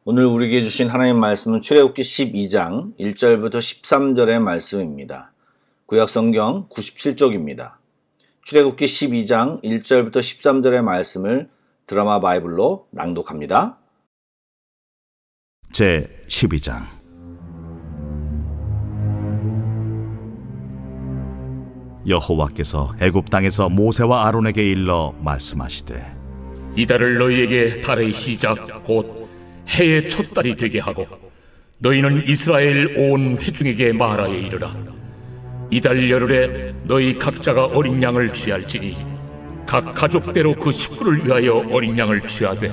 오늘 우리에게 주신 하나님 말씀은 출애굽기 12장 1절부터 13절의 말씀입니다. 구약성경 97쪽입니다. 출애굽기 12장 1절부터 13절의 말씀을 드라마 바이블로 낭독합니다. 제 12장. 여호와께서 애굽 땅에서 모세와 아론에게 일러 말씀하시되, 이달을 너희에게 달의 시작 곧 해의 첫 달이 되게 하고 너희는 이스라엘 온 회중에게 말하여 이르라. 이달 열흘에 너희 각자가 어린 양을 취할지니 각 가족대로 그 식구를 위하여 어린 양을 취하되,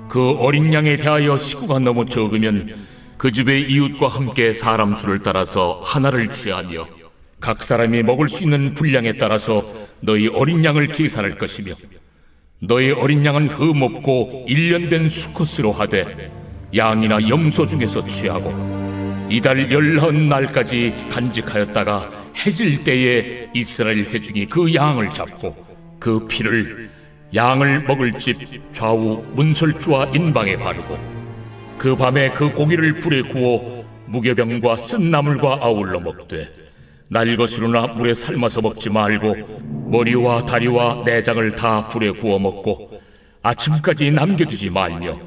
그 어린 양에 대하여 식구가 너무 적으면 그 집의 이웃과 함께 사람 수를 따라서 하나를 취하며 각 사람이 먹을 수 있는 분량에 따라서 너희 어린 양을 계산할 것이며, 너희 어린 양은 흠없고 1년 된 수컷으로 하되 양이나 염소 중에서 취하고 이달 19날까지 간직하였다가 해질 때에 이스라엘 회중이 그 양을 잡고 그 피를 양을 먹을 집 좌우 문설주와 인방에 바르고 그 밤에 그 고기를 불에 구워 무교병과 쓴 나물과 아울러 먹되 날것으로나 물에 삶아서 먹지 말고 머리와 다리와 내장을 다 불에 구워 먹고 아침까지 남겨두지 말며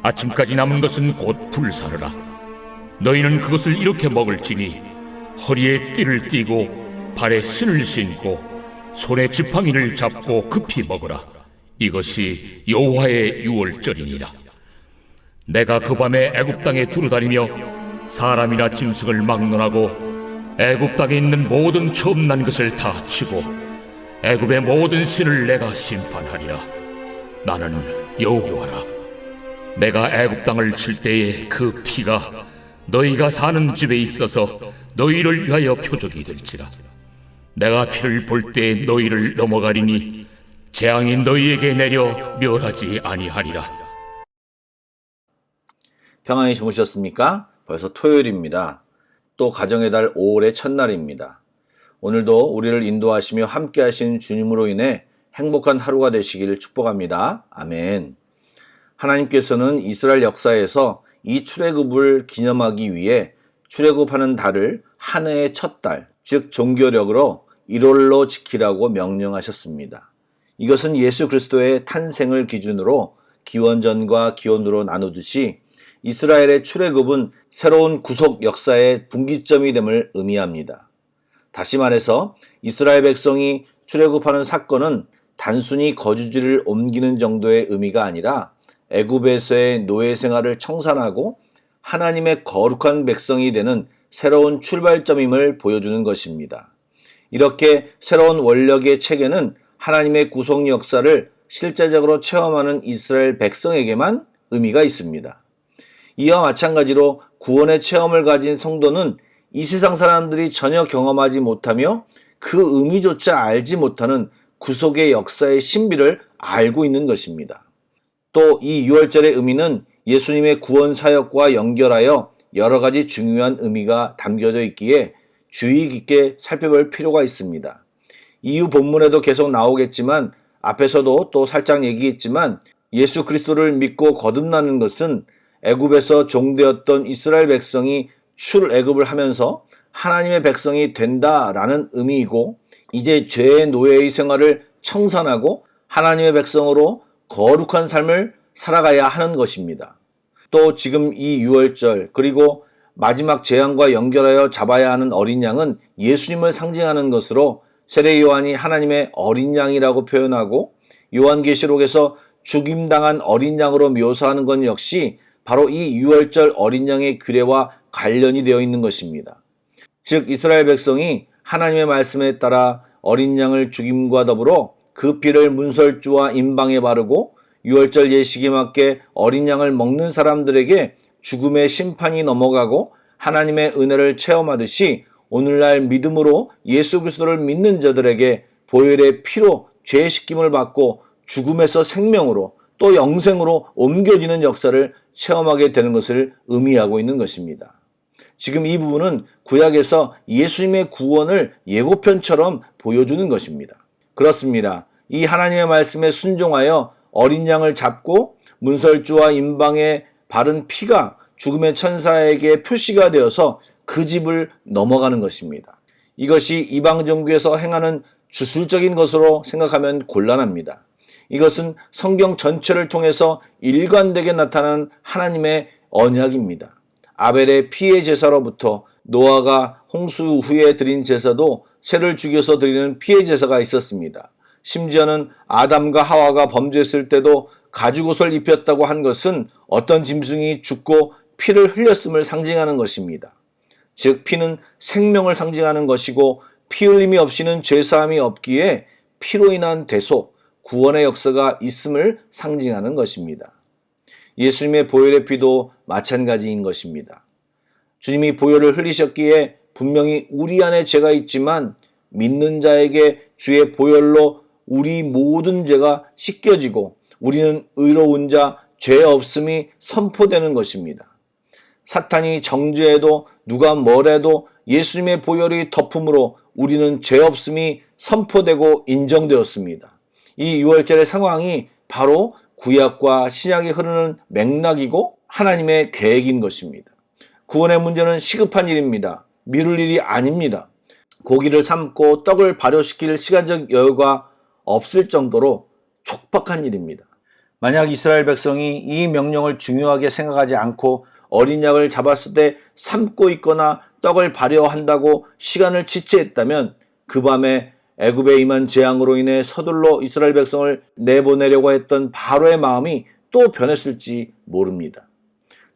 아침까지 남은 것은 곧 불사르라. 너희는 그것을 이렇게 먹을지니 허리에 띠를 띠고 발에 신을 신고 손에 지팡이를 잡고 급히 먹으라. 이것이 여호와의 유월절이니라. 내가 그 밤에 애굽 땅에 두루다니며 사람이나 짐승을 막론하고 애굽 땅에 있는 모든 처음 난 것을 다 치고 애굽의 모든 신을 내가 심판하리라. 나는 여호와라. 내가 애굽 땅을 칠 때에 그 피가 너희가 사는 집에 있어서 너희를 위하여 표적이 될지라. 내가 피를 볼 때 너희를 넘어가리니 재앙이 너희에게 내려 멸하지 아니하리라. 평안히 주무셨습니까? 벌써 토요일입니다. 또 가정의 달 5월의 첫날입니다. 오늘도 우리를 인도하시며 함께 하신 주님으로 인해 행복한 하루가 되시기를 축복합니다. 아멘. 하나님께서는 이스라엘 역사에서 이 출애굽을 기념하기 위해 출애굽하는 달을 한 해의 첫 달, 즉 종교력으로 1월로 지키라고 명령하셨습니다. 이것은 예수 그리스도의 탄생을 기준으로 기원전과 기원으로 나누듯이 이스라엘의 출애굽은 새로운 구속 역사의 분기점이 됨을 의미합니다. 다시 말해서 이스라엘 백성이 출애굽하는 사건은 단순히 거주지를 옮기는 정도의 의미가 아니라 애굽에서의 노예 생활을 청산하고 하나님의 거룩한 백성이 되는 새로운 출발점임을 보여주는 것입니다. 이렇게 새로운 원력의 체계는 하나님의 구속 역사를 실제적으로 체험하는 이스라엘 백성에게만 의미가 있습니다. 이와 마찬가지로 구원의 체험을 가진 성도는 이 세상 사람들이 전혀 경험하지 못하며 그 의미조차 알지 못하는 구속의 역사의 신비를 알고 있는 것입니다. 또 이 유월절의 의미는 예수님의 구원 사역과 연결하여 여러 가지 중요한 의미가 담겨져 있기에 주의 깊게 살펴볼 필요가 있습니다. 이후 본문에도 계속 나오겠지만 앞에서도 또 살짝 얘기했지만 예수 그리스도를 믿고 거듭나는 것은 애굽에서 종되었던 이스라엘 백성이 출애굽을 하면서 하나님의 백성이 된다라는 의미이고, 이제 죄의 노예의 생활을 청산하고 하나님의 백성으로 거룩한 삶을 살아가야 하는 것입니다. 또 지금 이 유월절 그리고 마지막 재앙과 연결하여 잡아야 하는 어린 양은 예수님을 상징하는 것으로 세례 요한이 하나님의 어린 양이라고 표현하고 요한계시록에서 죽임당한 어린 양으로 묘사하는 것 역시 바로 이 유월절 어린 양의 규례와 관련이 되어 있는 것입니다. 즉 이스라엘 백성이 하나님의 말씀에 따라 어린 양을 죽임과 더불어 그 피를 문설주와 인방에 바르고 유월절 예식에 맞게 어린 양을 먹는 사람들에게 죽음의 심판이 넘어가고 하나님의 은혜를 체험하듯이 오늘날 믿음으로 예수 그리스도를 믿는 자들에게 보혈의 피로 죄 씻김을 받고 죽음에서 생명으로 또 영생으로 옮겨지는 역사를 체험하게 되는 것을 의미하고 있는 것입니다. 지금 이 부분은 구약에서 예수님의 구원을 예고편처럼 보여주는 것입니다. 그렇습니다. 이 하나님의 말씀에 순종하여 어린 양을 잡고 문설주와 임방에 바른 피가 죽음의 천사에게 표시가 되어서 그 집을 넘어가는 것입니다. 이것이 이방 종교에서 행하는 주술적인 것으로 생각하면 곤란합니다. 이것은 성경 전체를 통해서 일관되게 나타나는 하나님의 언약입니다. 아벨의 피의 제사로부터 노아가 홍수 후에 드린 제사도 새를 죽여서 드리는 피의 제사가 있었습니다. 심지어는 아담과 하와가 범죄했을 때도 가죽옷을 입혔다고 한 것은 어떤 짐승이 죽고 피를 흘렸음을 상징하는 것입니다. 즉 피는 생명을 상징하는 것이고 피 흘림이 없이는 죄사함이 없기에 피로 인한 대속, 구원의 역사가 있음을 상징하는 것입니다. 예수님의 보혈의 피도 마찬가지인 것입니다. 주님이 보혈을 흘리셨기에 분명히 우리 안에 죄가 있지만 믿는 자에게 주의 보혈로 우리 모든 죄가 씻겨지고 우리는 의로운 자, 죄 없음이 선포되는 것입니다. 사탄이 정죄해도 누가 뭐래도 예수님의 보혈이 덮음으로 우리는 죄 없음이 선포되고 인정되었습니다. 이 유월절의 상황이 바로 구약과 신약이 흐르는 맥락이고 하나님의 계획인 것입니다. 구원의 문제는 시급한 일입니다. 미룰 일이 아닙니다. 고기를 삶고 떡을 발효시킬 시간적 여유가 없을 정도로 촉박한 일입니다. 만약 이스라엘 백성이 이 명령을 중요하게 생각하지 않고 어린 양을 잡았을 때 삶고 있거나 떡을 발효한다고 시간을 지체했다면 그 밤에 애굽에 임한 재앙으로 인해 서둘러 이스라엘 백성을 내보내려고 했던 바로의 마음이 또 변했을지 모릅니다.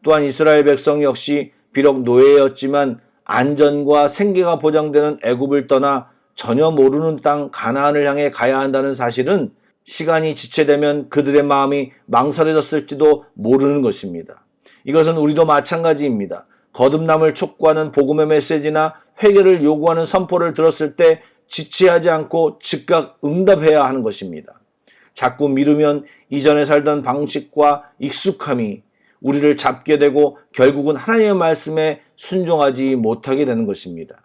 또한 이스라엘 백성 역시 비록 노예였지만 안전과 생계가 보장되는 애굽을 떠나 전혀 모르는 땅 가나안을 향해 가야 한다는 사실은 시간이 지체되면 그들의 마음이 망설여졌을지도 모르는 것입니다. 이것은 우리도 마찬가지입니다. 거듭남을 촉구하는 복음의 메시지나 회개를 요구하는 선포를 들었을 때 지체하지 않고 즉각 응답해야 하는 것입니다. 자꾸 미루면 이전에 살던 방식과 익숙함이 우리를 잡게 되고 결국은 하나님의 말씀에 순종하지 못하게 되는 것입니다.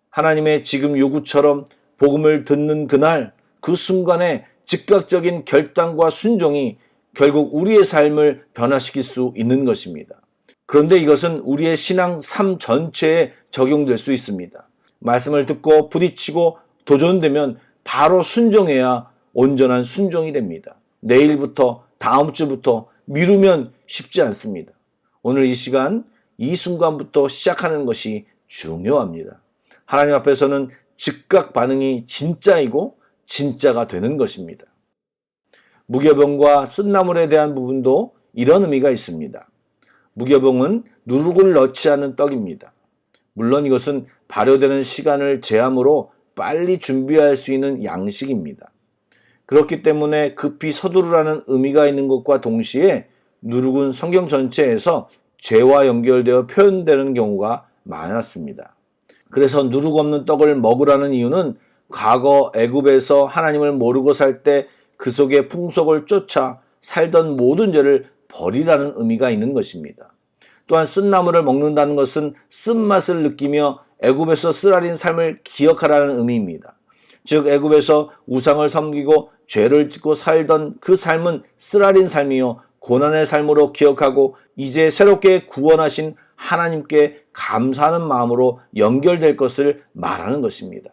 하나님의 지금 요구처럼 복음을 듣는 그날 그 순간에 즉각적인 결단과 순종이 결국 우리의 삶을 변화시킬 수 있는 것입니다. 그런데 이것은 우리의 신앙 삶 전체에 적용될 수 있습니다. 말씀을 듣고 부딪히고 도전되면 바로 순종해야 온전한 순종이 됩니다. 내일부터 다음 주부터 미루면 쉽지 않습니다. 오늘 이 시간 이 순간부터 시작하는 것이 중요합니다. 하나님 앞에서는 즉각 반응이 진짜이고 진짜가 되는 것입니다. 무교병과 쓴나물에 대한 부분도 이런 의미가 있습니다. 무교병은 누룩을 넣지 않은 떡입니다. 물론 이것은 발효되는 시간을 제함으로 빨리 준비할 수 있는 양식입니다. 그렇기 때문에 급히 서두르라는 의미가 있는 것과 동시에 누룩은 성경 전체에서 죄와 연결되어 표현되는 경우가 많았습니다. 그래서 누룩 없는 떡을 먹으라는 이유는 과거 애굽에서 하나님을 모르고 살 때 그 속의 풍속을 쫓아 살던 모든 죄를 버리라는 의미가 있는 것입니다. 또한 쓴나물을 먹는다는 것은 쓴맛을 느끼며 애굽에서 쓰라린 삶을 기억하라는 의미입니다. 즉 애굽에서 우상을 섬기고 죄를 짓고 살던 그 삶은 쓰라린 삶이요 고난의 삶으로 기억하고 이제 새롭게 구원하신 하나님께 감사하는 마음으로 연결될 것을 말하는 것입니다.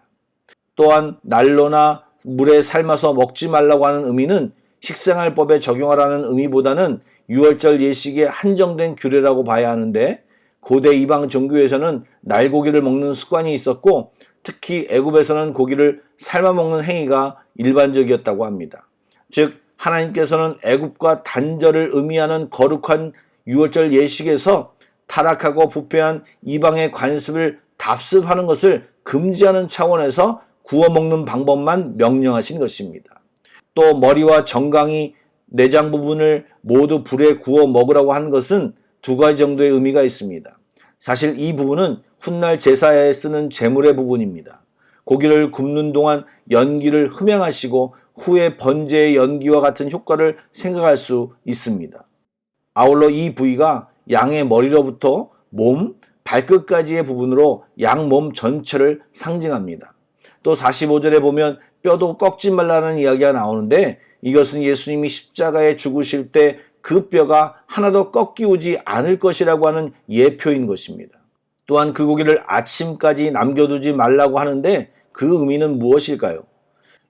또한 난로나 물에 삶아서 먹지 말라고 하는 의미는 식생활법에 적용하라는 의미보다는 유월절 예식에 한정된 규례라고 봐야 하는데 고대 이방 종교에서는 날고기를 먹는 습관이 있었고 특히 애굽에서는 고기를 삶아 먹는 행위가 일반적이었다고 합니다. 즉 하나님께서는 애굽과 단절을 의미하는 거룩한 유월절 예식에서 타락하고 부패한 이방의 관습을 답습하는 것을 금지하는 차원에서 구워 먹는 방법만 명령하신 것입니다. 또 머리와 정강이 내장 부분을 모두 불에 구워 먹으라고 한 것은 두 가지 정도의 의미가 있습니다. 사실 이 부분은 훗날 제사에 쓰는 제물의 부분입니다. 고기를 굽는 동안 연기를 흠양하시고 후에 번제의 연기와 같은 효과를 생각할 수 있습니다. 아울러 이 부위가 양의 머리로부터 몸, 발끝까지의 부분으로 양 몸 전체를 상징합니다. 또 45절에 보면 뼈도 꺾지 말라는 이야기가 나오는데 이것은 예수님이 십자가에 죽으실 때 그 뼈가 하나도 꺾이지 않을 것이라고 하는 예표인 것입니다. 또한 그 고기를 아침까지 남겨두지 말라고 하는데 그 의미는 무엇일까요?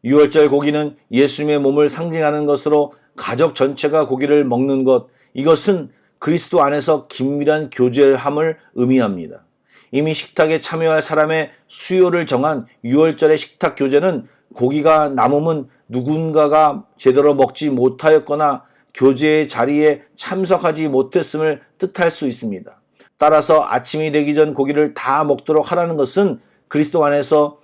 유월절 고기는 예수님의 몸을 상징하는 것으로 가족 전체가 고기를 먹는 것, 이것은 그리스도 안에서 긴밀한 교제함을 의미합니다. 이미 식탁에 참여할 사람의 수요를 정한 유월절의 식탁 교제는 고기가 남으면 누군가가 제대로 먹지 못하였거나 교제의 자리에 참석하지 못했음을 뜻할 수 있습니다. 따라서 아침이 되기 전 고기를 다 먹도록 하라는 것은 그리스도 안에서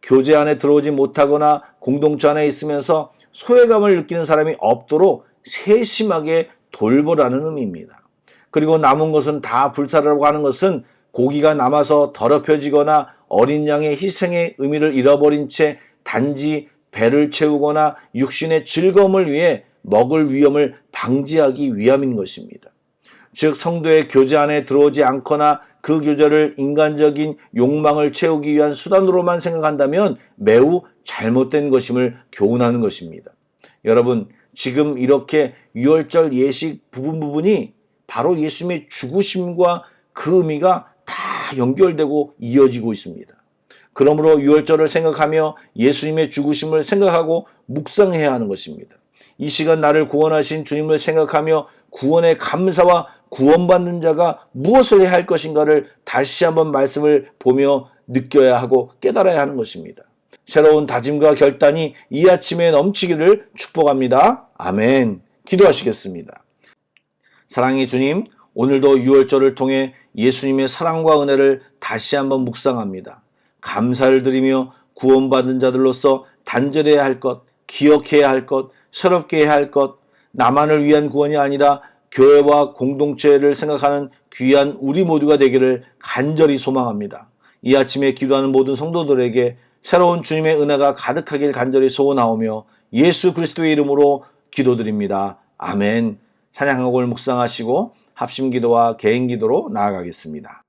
교제 안에 들어오지 못하거나 공동체 안에 있으면서 소외감을 느끼는 사람이 없도록 세심하게 돌보라는 의미입니다. 그리고 남은 것은 다 불사르라고 하는 것은 고기가 남아서 더럽혀지거나 어린 양의 희생의 의미를 잃어버린 채 단지 배를 채우거나 육신의 즐거움을 위해 먹을 위험을 방지하기 위함인 것입니다. 즉 성도의 교제 안에 들어오지 않거나 그 교제를 인간적인 욕망을 채우기 위한 수단으로만 생각한다면 매우 잘못된 것임을 교훈하는 것입니다. 여러분, 지금 이렇게 유월절 예식 부분이 바로 예수님의 죽으심과 그 의미가 다 연결되고 이어지고 있습니다. 그러므로 유월절을 생각하며 예수님의 죽으심을 생각하고 묵상해야 하는 것입니다. 이 시간 나를 구원하신 주님을 생각하며 구원의 감사와 구원받는 자가 무엇을 해야 할 것인가를 다시 한번 말씀을 보며 느껴야 하고 깨달아야 하는 것입니다. 새로운 다짐과 결단이 이 아침에 넘치기를 축복합니다. 아멘. 기도하시겠습니다. 사랑의 주님, 오늘도 유월절을 통해 예수님의 사랑과 은혜를 다시 한번 묵상합니다. 감사를 드리며 구원받은 자들로서 단절해야 할 것, 기억해야 할 것, 새롭게 해야 할 것, 나만을 위한 구원이 아니라 교회와 공동체를 생각하는 귀한 우리 모두가 되기를 간절히 소망합니다. 이 아침에 기도하는 모든 성도들에게 새로운 주님의 은혜가 가득하길 간절히 소원하오며 예수 그리스도의 이름으로 기도드립니다. 아멘. 찬양곡을 묵상하시고 합심기도와 개인기도로 나아가겠습니다.